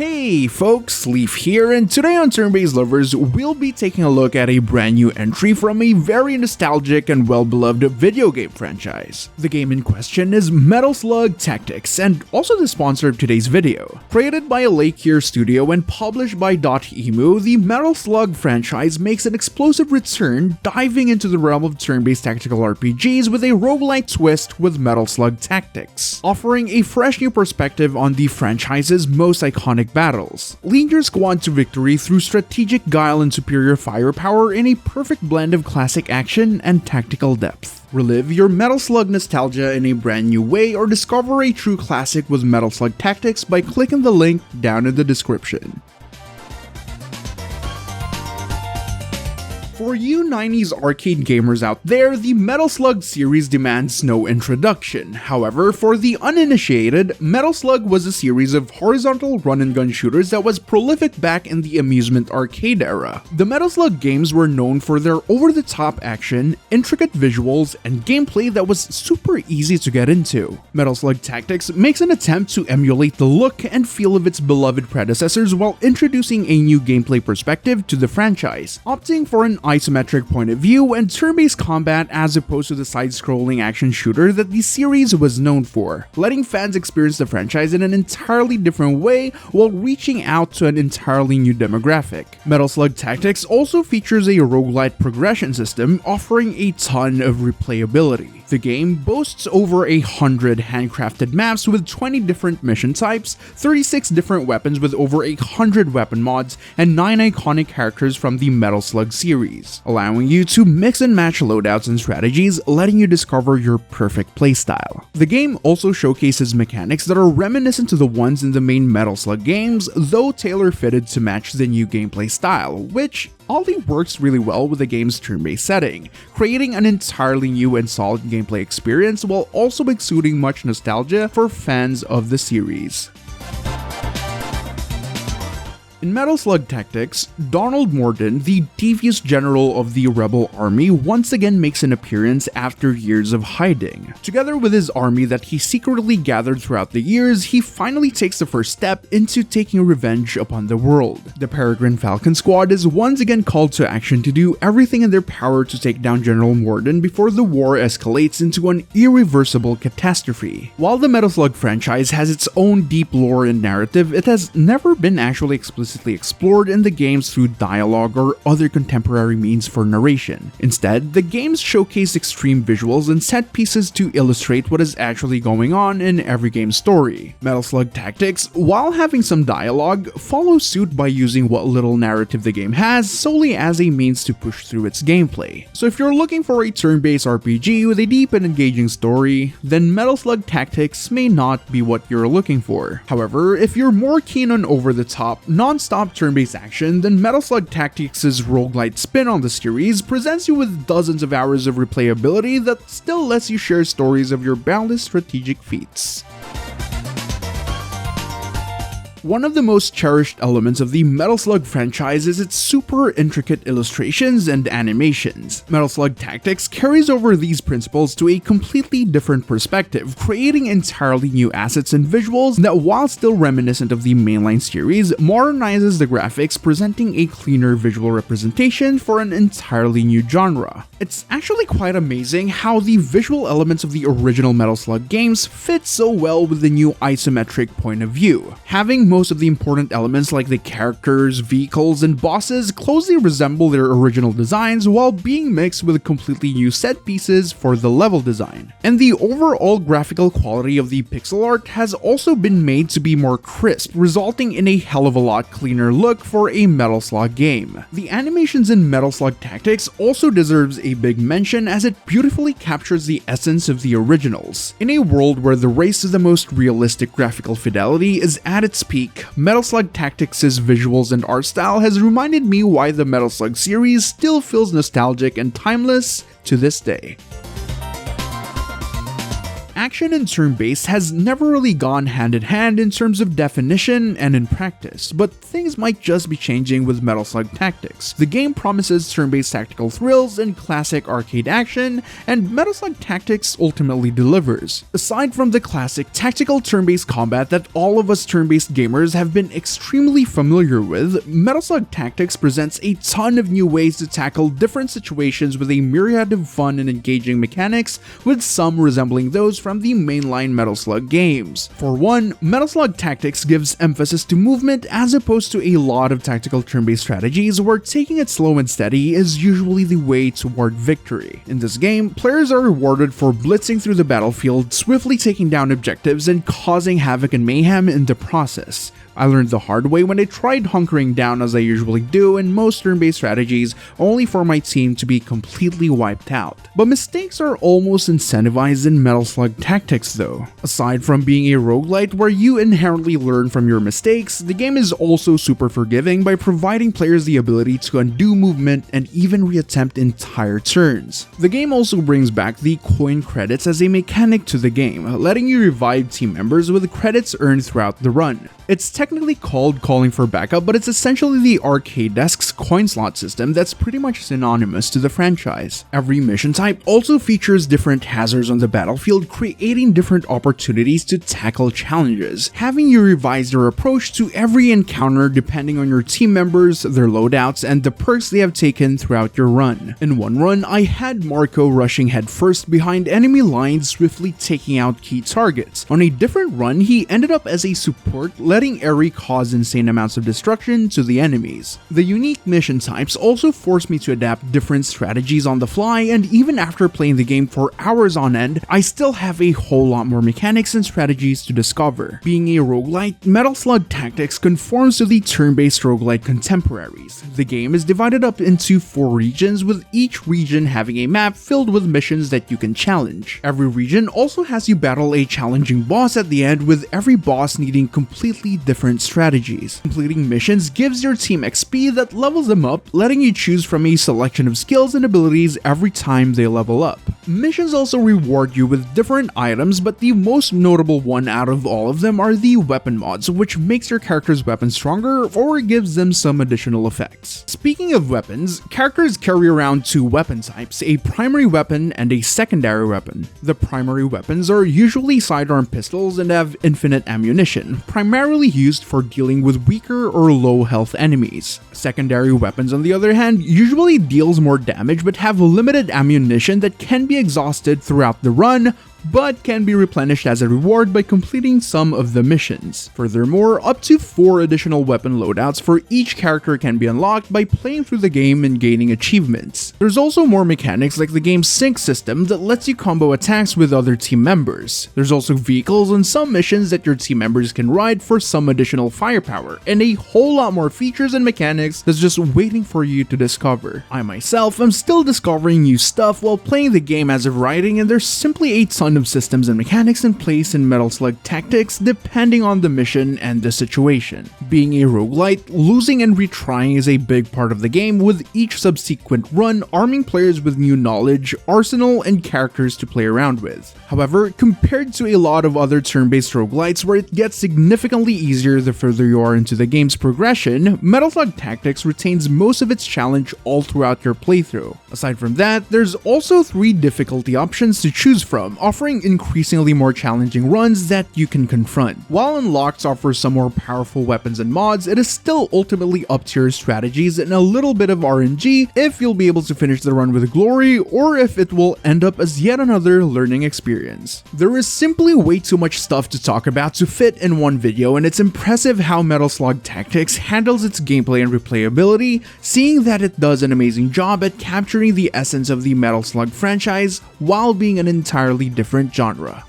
Hey folks, Leaf here, and today on Turn-Based Lovers, we'll be taking a look at a brand new entry from a very nostalgic and well-beloved video game franchise. The game in question is Metal Slug Tactics, and also the sponsor of today's video. Created by a Lake Gear studio and published by Dotemu, the Metal Slug franchise makes an explosive return, diving into the realm of turn-based tactical RPGs with a roguelite twist with Metal Slug Tactics, offering a fresh new perspective on the franchise's most iconic battles. Lead your squad to victory through strategic guile and superior firepower in a perfect blend of classic action and tactical depth. Relive your Metal Slug nostalgia in a brand new way, or discover a true classic with Metal Slug Tactics by clicking the link down in the description. For you 90s arcade gamers out there, the Metal Slug series demands no introduction. However, for the uninitiated, Metal Slug was a series of horizontal run-and-gun shooters that was prolific back in the amusement arcade era. The Metal Slug games were known for their over-the-top action, intricate visuals, and gameplay that was super easy to get into. Metal Slug Tactics makes an attempt to emulate the look and feel of its beloved predecessors while introducing a new gameplay perspective to the franchise, opting for an isometric point of view and turn-based combat as opposed to the side-scrolling action shooter that the series was known for, letting fans experience the franchise in an entirely different way while reaching out to an entirely new demographic. Metal Slug Tactics also features a roguelite progression system, offering a ton of replayability. The game boasts over 100 handcrafted maps with 20 different mission types, 36 different weapons with over 100 weapon mods, and 9 iconic characters from the Metal Slug series, allowing you to mix and match loadouts and strategies, letting you discover your perfect playstyle. The game also showcases mechanics that are reminiscent to the ones in the main Metal Slug games, though tailor-fitted to match the new gameplay style, which oddly works really well with the game's turn-based setting, creating an entirely new and solid gameplay experience while also exuding much nostalgia for fans of the series. In Metal Slug Tactics, Donald Morden, the devious general of the rebel army, once again makes an appearance after years of hiding. Together with his army that he secretly gathered throughout the years, he finally takes the first step into taking revenge upon the world. The Peregrine Falcon Squad is once again called to action to do everything in their power to take down General Morden before the war escalates into an irreversible catastrophe. While the Metal Slug franchise has its own deep lore and narrative, it has never been actually explicitly explored in the games through dialogue or other contemporary means for narration. Instead, the games showcase extreme visuals and set pieces to illustrate what is actually going on in every game's story. Metal Slug Tactics, while having some dialogue, follows suit by using what little narrative the game has solely as a means to push through its gameplay. So if you're looking for a turn-based RPG with a deep and engaging story, then Metal Slug Tactics may not be what you're looking for. However, if you're more keen on over-the-top, non-stop turn-based action, then Metal Slug Tactics' roguelite spin on the series presents you with dozens of hours of replayability that still lets you share stories of your boundless strategic feats. One of the most cherished elements of the Metal Slug franchise is its super intricate illustrations and animations. Metal Slug Tactics carries over these principles to a completely different perspective, creating entirely new assets and visuals that, while still reminiscent of the mainline series, modernizes the graphics, presenting a cleaner visual representation for an entirely new genre. It's actually quite amazing how the visual elements of the original Metal Slug games fit so well with the new isometric point of view, having most of the important elements like the characters, vehicles, and bosses closely resemble their original designs while being mixed with completely new set pieces for the level design. And the overall graphical quality of the pixel art has also been made to be more crisp, resulting in a hell of a lot cleaner look for a Metal Slug game. The animations in Metal Slug Tactics also deserves a big mention as it beautifully captures the essence of the originals. In a world where the race to the most realistic graphical fidelity is at its peak, Metal Slug Tactics' visuals and art style has reminded me why the Metal Slug series still feels nostalgic and timeless to this day. action and turn-based has never really gone hand in hand in terms of definition and in practice, but things might just be changing with Metal Slug Tactics. The game promises turn-based tactical thrills and classic arcade action, and Metal Slug Tactics ultimately delivers. Aside from the classic tactical turn-based combat that all of us turn-based gamers have been extremely familiar with, Metal Slug Tactics presents a ton of new ways to tackle different situations with a myriad of fun and engaging mechanics, with some resembling those from the mainline Metal Slug games. For one, Metal Slug Tactics gives emphasis to movement as opposed to a lot of tactical turn-based strategies where taking it slow and steady is usually the way toward victory. In this game, players are rewarded for blitzing through the battlefield, swiftly taking down objectives, and causing havoc and mayhem in the process. I learned the hard way when I tried hunkering down as I usually do in most turn-based strategies, only for my team to be completely wiped out. But mistakes are almost incentivized in Metal Slug Tactics though. Aside from being a roguelite where you inherently learn from your mistakes, the game is also super forgiving by providing players the ability to undo movement and even reattempt entire turns. The game also brings back the coin credits as a mechanic to the game, letting you revive team members with credits earned throughout the run. It's technically called calling for backup, but it's essentially the arcade desk's coin slot system that's pretty much synonymous to the franchise. Every mission type also features different hazards on the battlefield, creating different opportunities to tackle challenges, having you revise your approach to every encounter depending on your team members, their loadouts, and the perks they have taken throughout your run. In one run, I had Marco rushing headfirst behind enemy lines, swiftly taking out key targets. On a different run, he ended up as a support, letting Eri cause insane amounts of destruction to the enemies. The unique mission types also forced me to adapt different strategies on the fly, and even after playing the game for hours on end, I still have a whole lot more mechanics and strategies to discover. Being a roguelite, Metal Slug Tactics conforms to the turn-based roguelite contemporaries. The game is divided up into 4 regions, with each region having a map filled with missions that you can challenge. Every region also has you battle a challenging boss at the end, with every boss needing completely different strategies. Completing missions gives your team XP that levels them up, letting you choose from a selection of skills and abilities every time they level up. Missions also reward you with different items, but the most notable one out of all of them are the weapon mods, which makes your character's weapons stronger or gives them some additional effects. Speaking of weapons, characters carry around 2 weapon types, a primary weapon and a secondary weapon. The primary weapons are usually sidearm pistols and have infinite ammunition, primarily used for dealing with weaker or low health enemies. Secondary weapons, on the other hand, usually deals more damage but have limited ammunition that can be exhausted throughout the run, but can be replenished as a reward by completing some of the missions. Furthermore, up to 4 additional weapon loadouts for each character can be unlocked by playing through the game and gaining achievements. There's also more mechanics like the game's sync system that lets you combo attacks with other team members. There's also vehicles on some missions that your team members can ride for some additional firepower, and a whole lot more features and mechanics that's just waiting for you to discover. I myself am still discovering new stuff while playing the game as of writing, and there's simply a ton of systems and mechanics in place in Metal Slug Tactics depending on the mission and the situation. Being a roguelite, losing and retrying is a big part of the game, with each subsequent run arming players with new knowledge, arsenal, and characters to play around with. However, compared to a lot of other turn-based roguelites where it gets significantly easier the further you are into the game's progression, Metal Slug Tactics retains most of its challenge all throughout your playthrough. Aside from that, there's also 3 difficulty options to choose from, offering increasingly more challenging runs that you can confront. While Unlocked offers some more powerful weapons and mods, it is still ultimately up to your strategies and a little bit of RNG if you'll be able to finish the run with glory, or if it will end up as yet another learning experience. There is simply way too much stuff to talk about to fit in one video, and it's impressive how Metal Slug Tactics handles its gameplay and replayability, seeing that it does an amazing job at capturing the essence of the Metal Slug franchise while being an entirely different genre.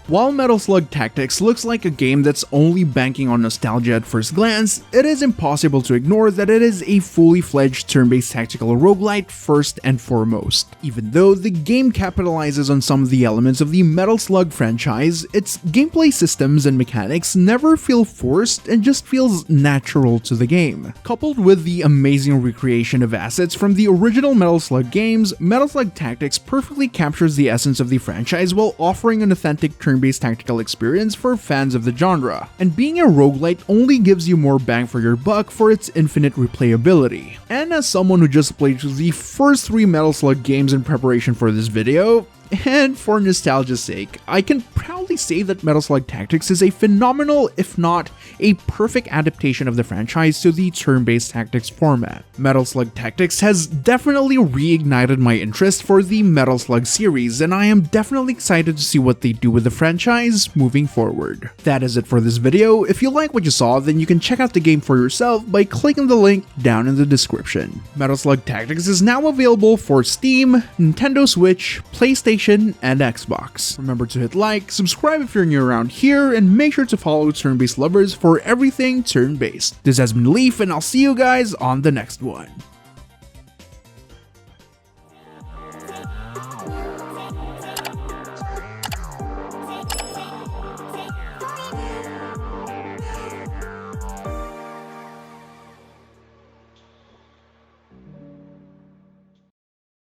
While Metal Slug Tactics looks like a game that's only banking on nostalgia at first glance, it is impossible to ignore that it is a fully fledged turn-based tactical roguelite first and foremost. Even though the game capitalizes on some of the elements of the Metal Slug franchise, its gameplay systems and mechanics never feel forced and just feels natural to the game. Coupled with the amazing recreation of assets from the original Metal Slug games, Metal Slug Tactics perfectly captures the essence of the franchise while offering an authentic turn-based tactical experience for fans of the genre. And being a roguelite only gives you more bang for your buck for its infinite replayability. And as someone who just played the first 3 Metal Slug games in preparation for this video, and for nostalgia's sake, I can proudly say that Metal Slug Tactics is a phenomenal, if not a perfect adaptation of the franchise to the turn-based tactics format. Metal Slug Tactics has definitely reignited my interest for the Metal Slug series, and I am definitely excited to see what they do with the franchise moving forward. That is it for this video. If you like what you saw, then you can check out the game for yourself by clicking the link down in the description. Metal Slug Tactics is now available for Steam, Nintendo Switch, PlayStation, and Xbox. Remember to hit like, subscribe if you're new around here, and make sure to follow Turn-Based Lovers for everything turn-based. This has been Leaf, and I'll see you guys on the next one.